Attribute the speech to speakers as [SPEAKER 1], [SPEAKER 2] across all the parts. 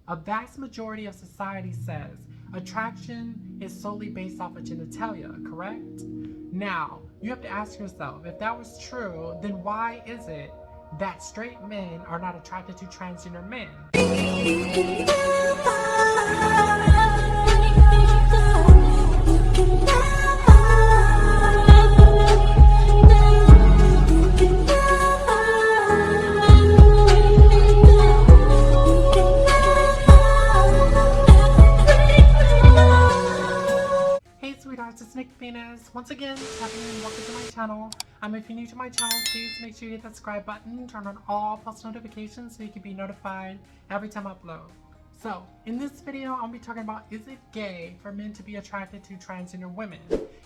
[SPEAKER 1] A vast majority of society says attraction is solely based off of genitalia, correct? Now, you have to ask yourself, if that was true, then why is it that straight men are not attracted to transgender men? Hey sweethearts, it's Nick Venus. Once again, tapping in, welcome to my channel. If you're new to my channel, please make sure you hit that subscribe button, turn on all post notifications so you can be notified every time I upload. So, in this video, I'll be talking about, is it gay for men to be attracted to transgender women?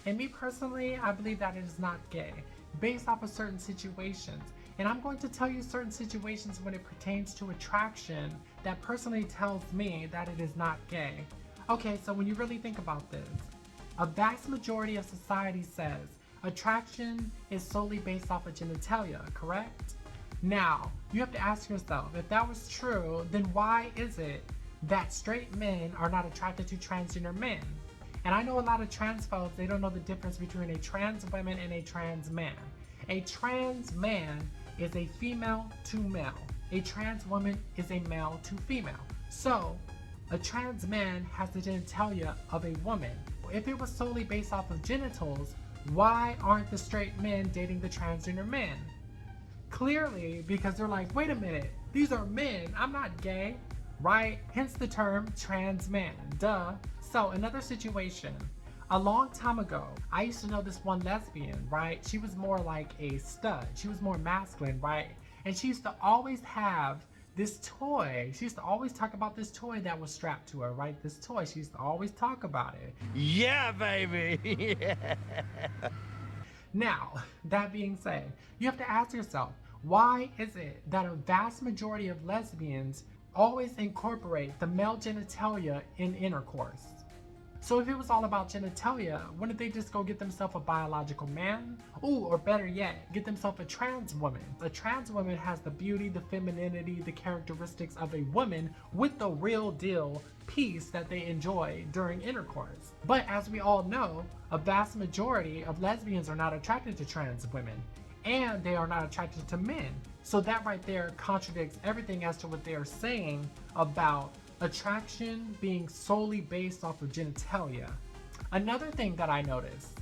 [SPEAKER 1] And me personally, I believe that it is not gay, based off of certain situations. And I'm going to tell you certain situations when it pertains to attraction that personally tells me that it is not gay. Okay, so when you really think about this, a vast majority of society says attraction is solely based off of genitalia, correct? Now, you have to ask yourself, if that was true, then why is it that straight men are not attracted to transgender men? And I know a lot of trans folks, they don't know the difference between a trans woman and a trans man. A trans man is a female to male. A trans woman is a male to female. So, a trans man has the genitalia of a woman. If it was solely based off of genitals, why aren't the straight men dating the transgender men? Clearly, because they're like, wait a minute, these are men, I'm not gay, right? Hence the term trans man, duh. So another situation, a long time ago, I used to know this one lesbian, right? She was more like a stud, she was more masculine, right? And she used to always have this toy. She used to always talk about this toy that was strapped to her, right? This toy, she used to always talk about it.
[SPEAKER 2] Yeah, baby. Yeah.
[SPEAKER 1] Now, that being said, you have to ask yourself, why is it that a vast majority of lesbians always incorporate the male genitalia in intercourse? So if it was all about genitalia, wouldn't they just go get themselves a biological man? Ooh, or better yet, get themselves a trans woman. A trans woman has the beauty, the femininity, the characteristics of a woman with the real deal peace that they enjoy during intercourse. But as we all know, a vast majority of lesbians are not attracted to trans women, and they are not attracted to men. So that right there contradicts everything as to what they are saying about attraction being solely based off of genitalia. Another thing that I noticed,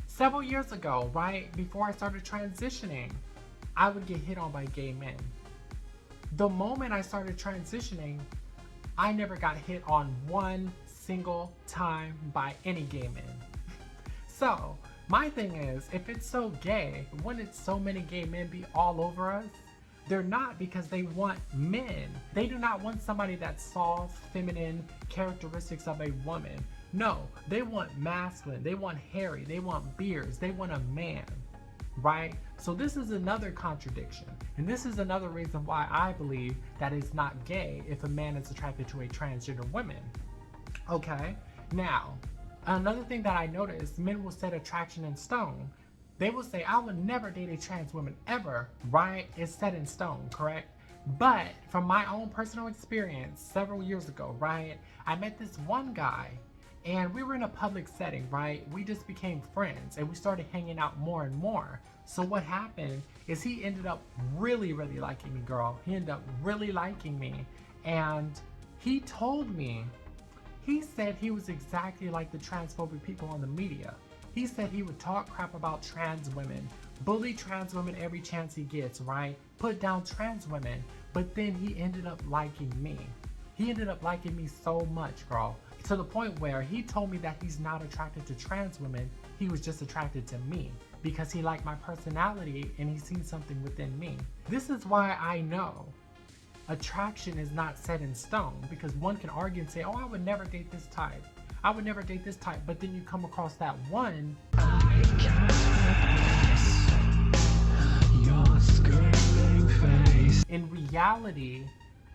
[SPEAKER 1] several years ago, right before I started transitioning, I would get hit on by gay men. The moment I started transitioning, I never got hit on one single time by any gay men. So my thing is, if it's so gay, wouldn't so many gay men be all over us? They're not, because they want men. They do not want somebody that's soft, feminine characteristics of a woman. No, they want masculine, they want hairy, they want beards, they want a man, right? So this is another contradiction. And this is another reason why I believe that it's not gay if a man is attracted to a transgender woman. Okay, now, another thing that I noticed, men will set attraction in stone. They will say, I would never date a trans woman ever, right? It's set in stone, correct? But from my own personal experience several years ago, right? I met this one guy and we were in a public setting, right? We just became friends and we started hanging out more and more. So what happened is he ended up really liking me, girl. He ended up really liking me. And he told me, he said he was exactly like the transphobic people on the media. He said he would talk crap about trans women, bully trans women every chance he gets, right? Put down trans women, but then he ended up liking me. He ended up liking me so much, girl, to the point where he told me that he's not attracted to trans women, he was just attracted to me because he liked my personality and he seen something within me. This is why I know attraction is not set in stone, because one can argue and say, oh, I would never date this type. I would never date this type, but then you come across that one. In reality,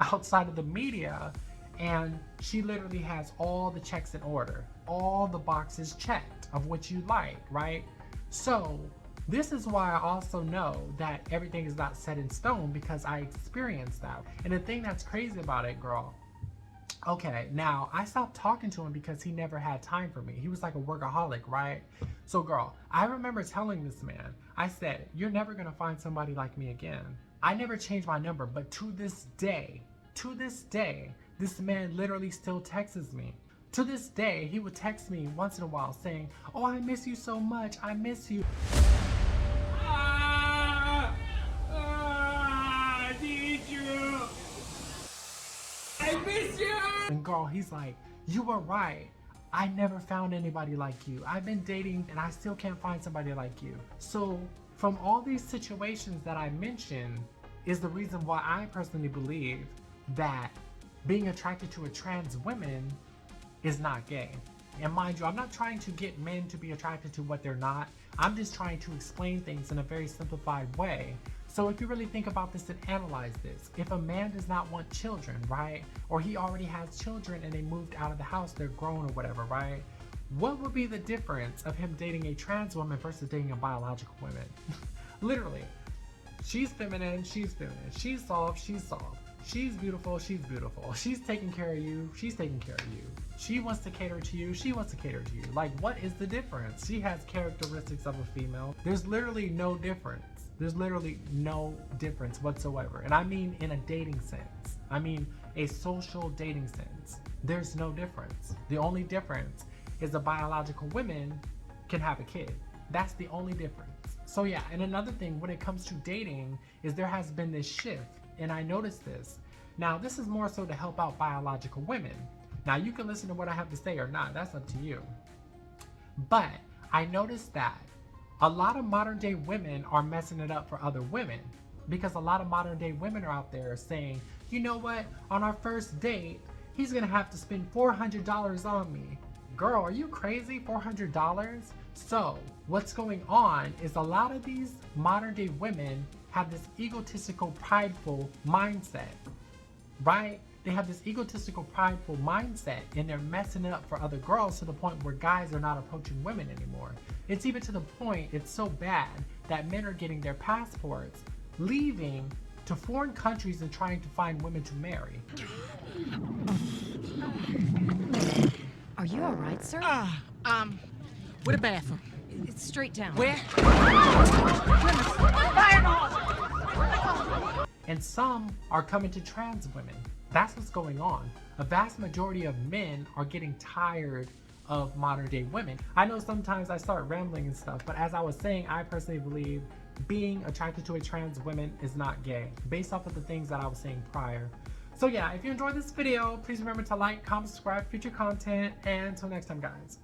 [SPEAKER 1] outside of the media, and she literally has all the checks in order, all the boxes checked of what you like, right? So this is why I also know that everything is not set in stone, because I experienced that. And the thing that's crazy about it, girl, Okay, now I stopped talking to him because he never had time for me. He was like a workaholic, right? So girl, I remember telling this man, I said, you're never gonna find somebody like me again. I never changed my number, but to this day, this man literally still texts me. To this day, he would text me once in a while saying, oh, I miss you so much, I miss you.
[SPEAKER 2] I need you. I miss you.
[SPEAKER 1] And girl, he's like, you were right. I never found anybody like you. I've been dating and I still can't find somebody like you. So from all these situations that I mentioned is the reason why I personally believe that being attracted to a trans woman is not gay. And mind you, I'm not trying to get men to be attracted to what they're not. I'm just trying to explain things in a very simplified way. So if you really think about this and analyze this, if a man does not want children, right? Or he already has children and they moved out of the house, they're grown or whatever, right? What would be the difference of him dating a trans woman versus dating a biological woman? Literally, she's feminine, she's feminine. She's soft, she's soft. She's beautiful, she's beautiful. She's taking care of you, she's taking care of you. She wants to cater to you, she wants to cater to you. Like, what is the difference? She has characteristics of a female. There's literally no difference. There's literally no difference whatsoever. And I mean in a dating sense. I mean a social dating sense. There's no difference. The only difference is the biological women can have a kid. That's the only difference. So yeah, and another thing when it comes to dating is there has been this shift, and I noticed this. Now this is more so to help out biological women. Now you can listen to what I have to say or not, that's up to you. But I noticed that a lot of modern day women are messing it up for other women, because a lot of modern day women are out there saying, you know what, on our first date, he's gonna have to spend $400 on me. Girl, are you crazy? $400? So what's going on is a lot of these modern day women have this egotistical, prideful mindset, right? They have this egotistical, prideful mindset, and they're messing it up for other girls to the point where guys are not approaching women anymore. It's even to the point, it's so bad that men are getting their passports, leaving to foreign countries and trying to find women to marry.
[SPEAKER 3] Are you all right, sir?
[SPEAKER 4] Where the bathroom?
[SPEAKER 3] It's straight down.
[SPEAKER 4] Where?
[SPEAKER 1] And some are coming to trans women. That's what's going on. A vast majority of men are getting tired of modern day women. I know sometimes I start rambling and stuff, but as I was saying, I personally believe being attracted to a trans woman is not gay, based off of the things that I was saying prior. So yeah, if you enjoyed this video, please remember to like, comment, subscribe, future content, and until next time, guys.